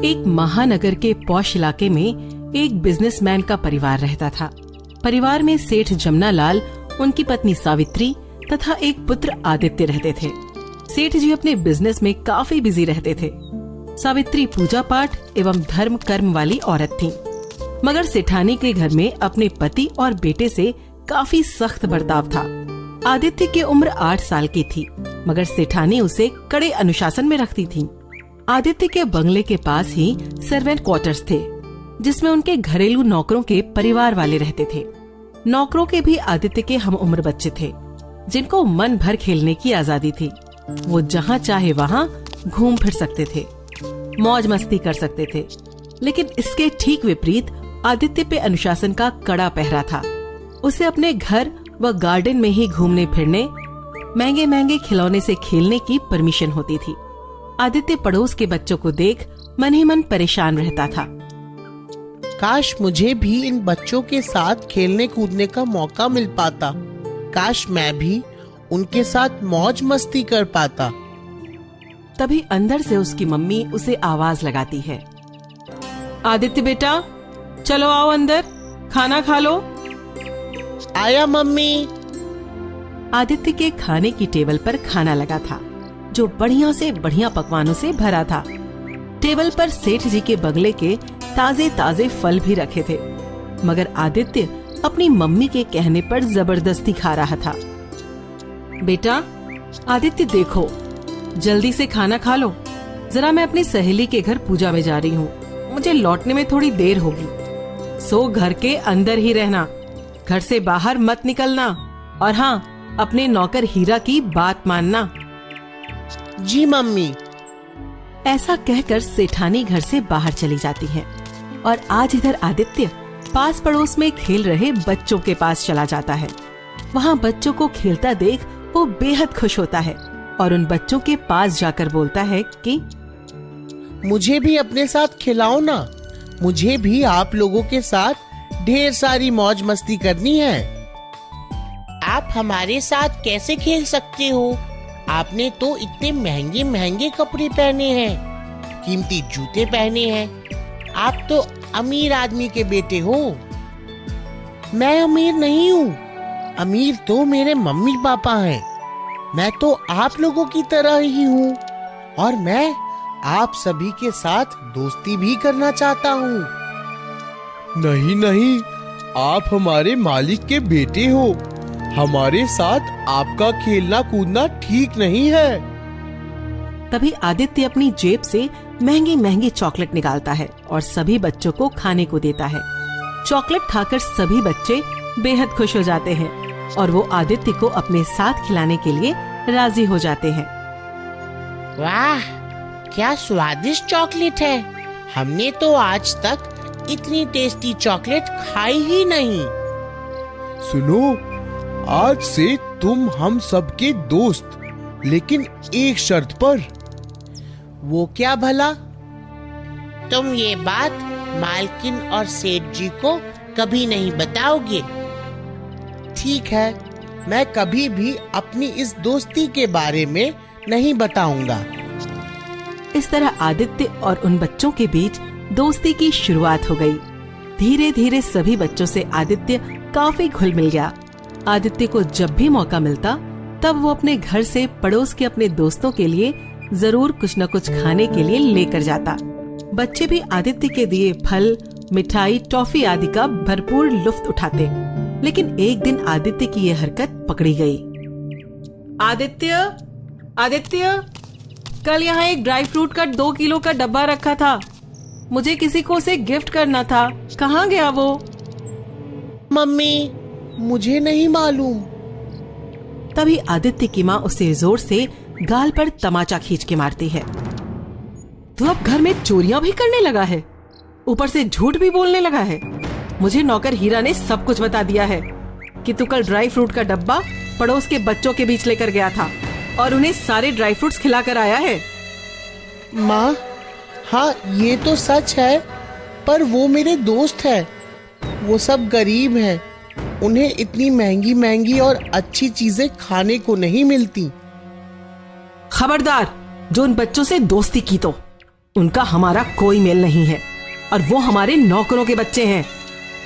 एक महानगर के पॉश इलाके में एक बिजनेसमैन का परिवार रहता था। परिवार में सेठ जमनालाल, उनकी पत्नी सावित्री तथा एक पुत्र आदित्य रहते थे। सेठ जी अपने बिजनेस में काफी बिजी रहते थे। सावित्री पूजा पाठ एवं धर्म कर्म वाली औरत थी, मगर सेठानी के घर में अपने पति और बेटे से काफी सख्त बर्ताव था। आदित्य की उम्र 8 साल की थी, मगर सेठानी उसे कड़े अनुशासन में रखती थी। आदित्य के बंगले के पास ही सर्वेंट क्वार्टर्स थे, जिसमें उनके घरेलू नौकरों के परिवार वाले रहते थे। नौकरों के भी आदित्य के हम उम्र बच्चे थे, जिनको मन भर खेलने की आजादी थी। वो जहाँ चाहे वहाँ घूम फिर सकते थे, मौज मस्ती कर सकते थे। लेकिन इसके ठीक विपरीत आदित्य पे अनुशासन का कड़ा पहरा था। उसे अपने घर व गार्डन में ही घूमने फिरने, महंगे महंगे खिलौने से खेलने की परमिशन होती थी। आदित्य पड़ोस के बच्चों को देख मन ही मन परेशान रहता था। काश मुझे भी इन बच्चों के साथ खेलने कूदने का मौका मिल पाता। काश मैं भी उनके साथ मौज मस्ती कर पाता। तभी अंदर से उसकी मम्मी उसे आवाज लगाती है, आदित्य बेटा, चलो आओ अंदर, खाना खा लो। आया मम्मी। आदित्य के खाने की टेबल पर खाना लगा था, जो बढ़िया से बढ़िया पकवानों से भरा था। टेबल पर सेठ जी के बंगले के ताजे ताजे फल भी रखे थे, मगर आदित्य अपनी मम्मी के कहने पर जबरदस्ती खा रहा था। बेटा आदित्य, देखो, जल्दी से खाना खा लो। जरा मैं अपनी सहेली के घर पूजा में जा रही हूँ, मुझे लौटने में थोड़ी देर होगी। सो घर के अंदर ही रहना, घर से बाहर मत निकलना। और हाँ, अपने नौकर हीरा की बात मानना। जी मम्मी। ऐसा कहकर सेठानी घर से बाहर चली जाती है और आज इधर आदित्य पास पड़ोस में खेल रहे बच्चों के पास चला जाता है। वहाँ बच्चों को खेलता देख वो बेहद खुश होता है और उन बच्चों के पास जाकर बोलता है कि मुझे भी अपने साथ खिलाओ ना, मुझे भी आप लोगों के साथ ढेर सारी मौज मस्ती करनी है। आप हमारे साथ कैसे खेल सकते हो? आपने तो इतने महंगे महंगे कपड़े पहने हैं, कीमती जूते पहने हैं। आप तो अमीर आदमी के बेटे हो। मैं अमीर नहीं हूँ, अमीर तो मेरे मम्मी पापा हैं। मैं तो आप लोगों की तरह ही हूँ और मैं आप सभी के साथ दोस्ती भी करना चाहता हूँ। नहीं नहीं, आप हमारे मालिक के बेटे हो। हमारे साथ आपका खेलना कूदना ठीक नहीं है। तभी आदित्य अपनी जेब से महंगी महंगी चॉकलेट निकालता है और सभी बच्चों को खाने को देता है। चॉकलेट खाकर सभी बच्चे बेहद खुश हो जाते हैं और वो आदित्य को अपने साथ खिलाने के लिए राजी हो जाते हैं। वाह, क्या स्वादिष्ट चॉकलेट है। हमने तो आज तक इतनी टेस्टी चॉकलेट खाई ही नहीं। सुनो, आज से तुम हम सबके दोस्त, लेकिन एक शर्त पर। वो क्या भला? तुम ये बात मालकिन और सेठ जी को कभी नहीं बताओगे? ठीक है, मैं कभी भी अपनी इस दोस्ती के बारे में नहीं बताऊंगा। इस तरह आदित्य और उन बच्चों के बीच दोस्ती की शुरुआत हो गई। धीरे धीरे सभी बच्चों से आदित्य काफी घुल मिल गया। आदित्य को जब भी मौका मिलता तब वो अपने घर से पड़ोस के अपने दोस्तों के लिए जरूर कुछ न कुछ खाने के लिए लेकर जाता। बच्चे भी आदित्य के दिए फल, मिठाई, टॉफी आदि का भरपूर लुत्फ उठाते। लेकिन एक दिन आदित्य की ये हरकत पकड़ी गई। आदित्य, आदित्य, कल यहाँ एक ड्राई फ्रूट का 2 किलो का डब्बा रखा था, मुझे किसी को उसे गिफ्ट करना था, कहाँ गया वो? मम्मी, मुझे नहीं मालूम। तभी आदित्य की माँ उसे जोर से गाल पर तमाचा खींच के मारती है। तू अब घर में चोरियां भी करने लगा है, ऊपर से झूठ भी बोलने लगा है। मुझे नौकर हीरा ने सब कुछ बता दिया है कि तू कल ड्राई फ्रूट का डब्बा पड़ोस के बच्चों के बीच लेकर गया था और उन्हें सारे ड्राई फ्रूट्स खिलाकर आया है। माँ, हाँ ये तो सच है, पर वो मेरे दोस्त है। वो सब गरीब हैं, उन्हें इतनी महंगी महंगी और अच्छी चीजें खाने को नहीं मिलती। खबरदार, जो उन बच्चों से दोस्ती की तो उनका हमारा कोई मेल नहीं है और वो हमारे नौकरों के बच्चे हैं।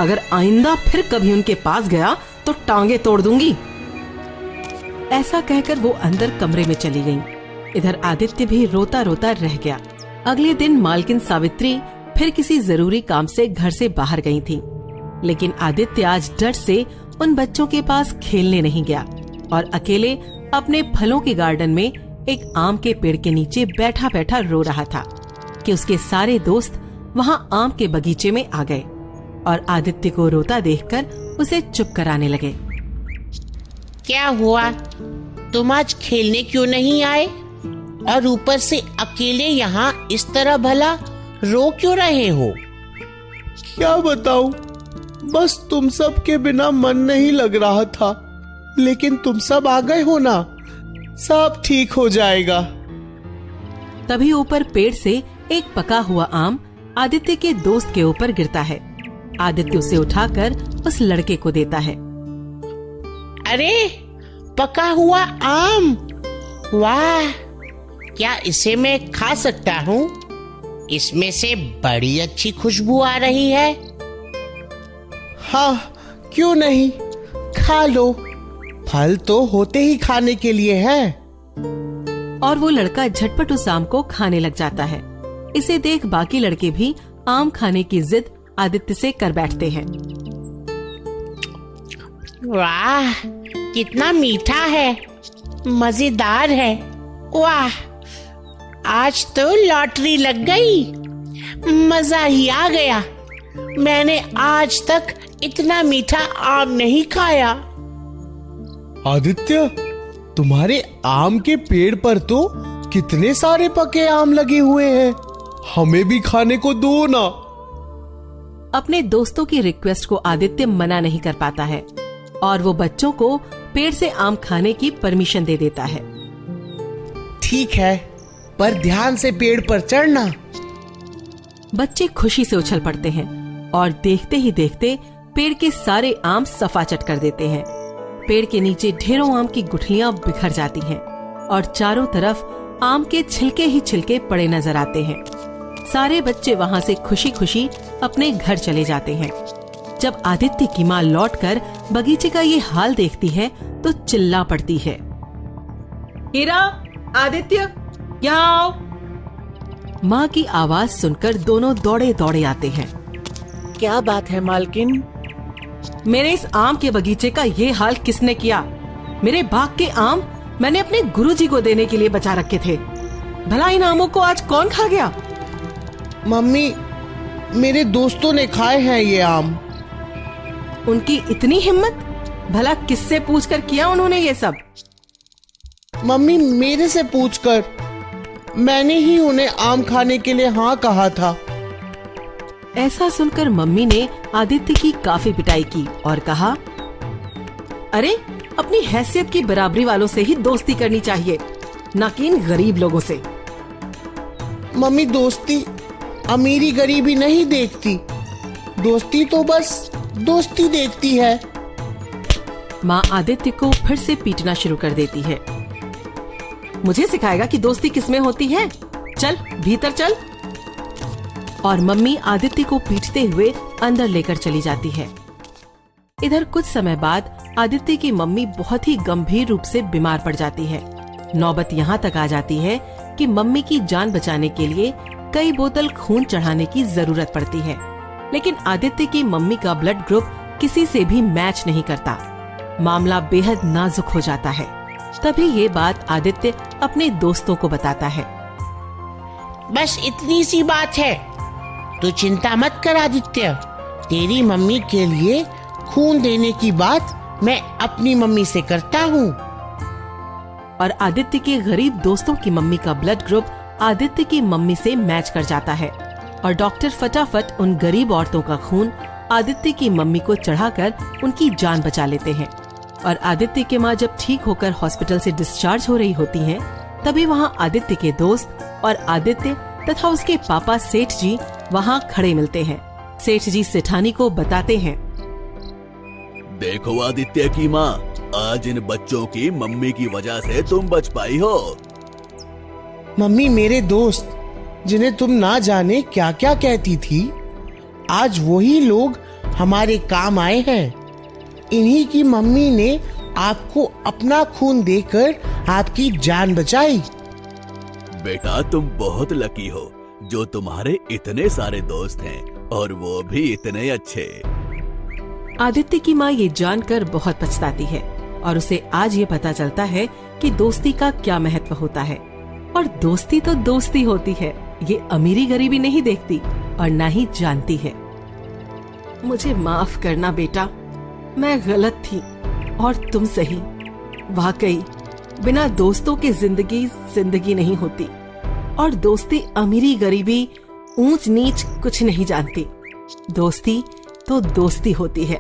अगर आइंदा फिर कभी उनके पास गया तो टांगे तोड़ दूंगी। ऐसा कहकर वो अंदर कमरे में चली गईं। इधर आदित्य भी रोता रोता रह गया। अगले दिन मालकिन सावित्री फिर किसी जरूरी काम से घर से बाहर गई थी, लेकिन आदित्य आज डर से उन बच्चों के पास खेलने नहीं गया और अकेले अपने फलों के गार्डन में एक आम के पेड़ के नीचे बैठा बैठा रो रहा था कि उसके सारे दोस्त वहां आम के बगीचे में आ गए और आदित्य को रोता देखकर उसे चुप कराने लगे। क्या हुआ? तुम आज खेलने क्यों नहीं आए? और ऊपर से अकेले यहाँ इस तरह भला रो क्यों रहे हो? क्या बताऊं, बस तुम सब के बिना मन नहीं लग रहा था, लेकिन तुम सब आ गए हो ना, सब ठीक हो जाएगा। तभी ऊपर पेड़ से एक पका हुआ आम आदित्य के दोस्त के ऊपर गिरता है। आदित्य उसे उठाकर उस लड़के को देता है। अरे, पका हुआ आम! वाह, क्या इसे मैं खा सकता हूँ? इसमें से बड़ी अच्छी खुशबू आ रही है। हाँ, क्यों नहीं, खा लो, फल तो होते ही खाने के लिए हैं। और वो लड़का झटपट उस आम को खाने लग जाता है। इसे देख बाकी लड़के भी आम खाने की जिद आदित्य से कर बैठते हैं। वाह, कितना मीठा है, मजेदार है। वाह, आज तो लॉटरी लग गई, मजा ही आ गया। मैंने आज तक इतना मीठा आम नहीं खाया। आदित्य, तुम्हारे आम के पेड़ पर तो कितने सारे पके आम लगे हुए हैं, हमें भी खाने को दो ना। अपने दोस्तों की रिक्वेस्ट को आदित्य मना नहीं कर पाता है और वो बच्चों को पेड़ से आम खाने की परमिशन दे देता है। ठीक है, पर ध्यान से पेड़ पर चढ़ना। बच्चे खुशी से उछल पड़ते हैं और देखते ही देखते पेड़ के सारे आम सफाचट कर देते हैं। पेड़ के नीचे ढेरों आम की गुठलियां बिखर जाती हैं और चारों तरफ आम के छिलके ही छिलके पड़े नजर आते हैं। सारे बच्चे वहां से खुशी खुशी अपने घर चले जाते हैं। जब आदित्य की माँ लौटकर बगीचे का ये हाल देखती है तो चिल्ला पड़ती है। हीरा, आदित्य, यहाँ आओ। माँ की आवाज सुनकर दोनों दौड़े दौड़े आते हैं। क्या बात है मालकिन? मेरे इस आम के बगीचे का ये हाल किसने किया? मेरे बाग के आम मैंने अपने गुरुजी को देने के लिए बचा रखे थे, भला इन आमों को आज कौन खा गया? मम्मी, मेरे दोस्तों ने खाए हैं ये आम। उनकी इतनी हिम्मत? भला किससे पूछकर किया उन्होंने ये सब? मम्मी, मेरे से पूछकर, मैंने ही उन्हें आम खाने के लिए हाँ कहा था। ऐसा सुनकर मम्मी ने आदित्य की काफी पिटाई की और कहा, अरे, अपनी हैसियत की बराबरी वालों से ही दोस्ती करनी चाहिए, न कि इन गरीब लोगों से। मम्मी, दोस्ती अमीरी गरीबी नहीं देखती, दोस्ती तो बस दोस्ती देखती है। माँ आदित्य को फिर से पीटना शुरू कर देती है। मुझे सिखाएगा कि दोस्ती किसमें होती है? चल भीतर चल। और मम्मी आदित्य को पीटते हुए अंदर लेकर चली जाती है। इधर कुछ समय बाद आदित्य की मम्मी बहुत ही गंभीर रूप से बीमार पड़ जाती है। नौबत यहाँ तक आ जाती है कि मम्मी की जान बचाने के लिए कई बोतल खून चढ़ाने की जरूरत पड़ती है, लेकिन आदित्य की मम्मी का ब्लड ग्रुप किसी से भी मैच नहीं करता। मामला बेहद नाजुक हो जाता है। तभी ये बात आदित्य अपने दोस्तों को बताता है। बस इतनी सी बात है, तू चिंता मत कर आदित्य। तेरी मम्मी के लिए खून देने की बात मैं अपनी मम्मी से करता हूँ। और आदित्य के गरीब दोस्तों की मम्मी का ब्लड ग्रुप आदित्य की मम्मी से मैच कर जाता है और डॉक्टर फटाफट उन गरीब औरतों का खून आदित्य की मम्मी को चढ़ाकर उनकी जान बचा लेते हैं। और आदित्य की माँ जब ठीक होकर हॉस्पिटल से डिस्चार्ज हो रही होती हैं, तभी वहाँ आदित्य के दोस्त और आदित्य तथा उसके पापा सेठ जी वहाँ खड़े मिलते हैं। सेठ जी सेठानी को बताते हैं, देखो आदित्य की माँ, आज इन बच्चों की मम्मी की वजह से तुम बच पाई हो। मम्मी, मेरे दोस्त, जिन्हें तुम ना जाने क्या क्या कहती थी, आज वही लोग हमारे काम आए हैं। इन्हीं की मम्मी ने आपको अपना खून देकर आपकी जान बचाई। बेटा तुम बहुत लकी हो जो तुम्हारे इतने सारे दोस्त हैं और वो भी इतने अच्छे। आदित्य की माँ ये जानकर बहुत पछताती है और उसे आज ये पता चलता है कि दोस्ती का क्या महत्व होता है। और दोस्ती तो दोस्ती होती है, ये अमीरी गरीबी नहीं देखती और ना ही जानती है। मुझे माफ करना बेटा, मैं गलत थी और तुम सही। वाकई बिना दोस्तों के जिंदगी नहीं होती और दोस्ती अमीरी गरीबी ऊंच नीच कुछ नहीं जानती। दोस्ती तो दोस्ती होती है।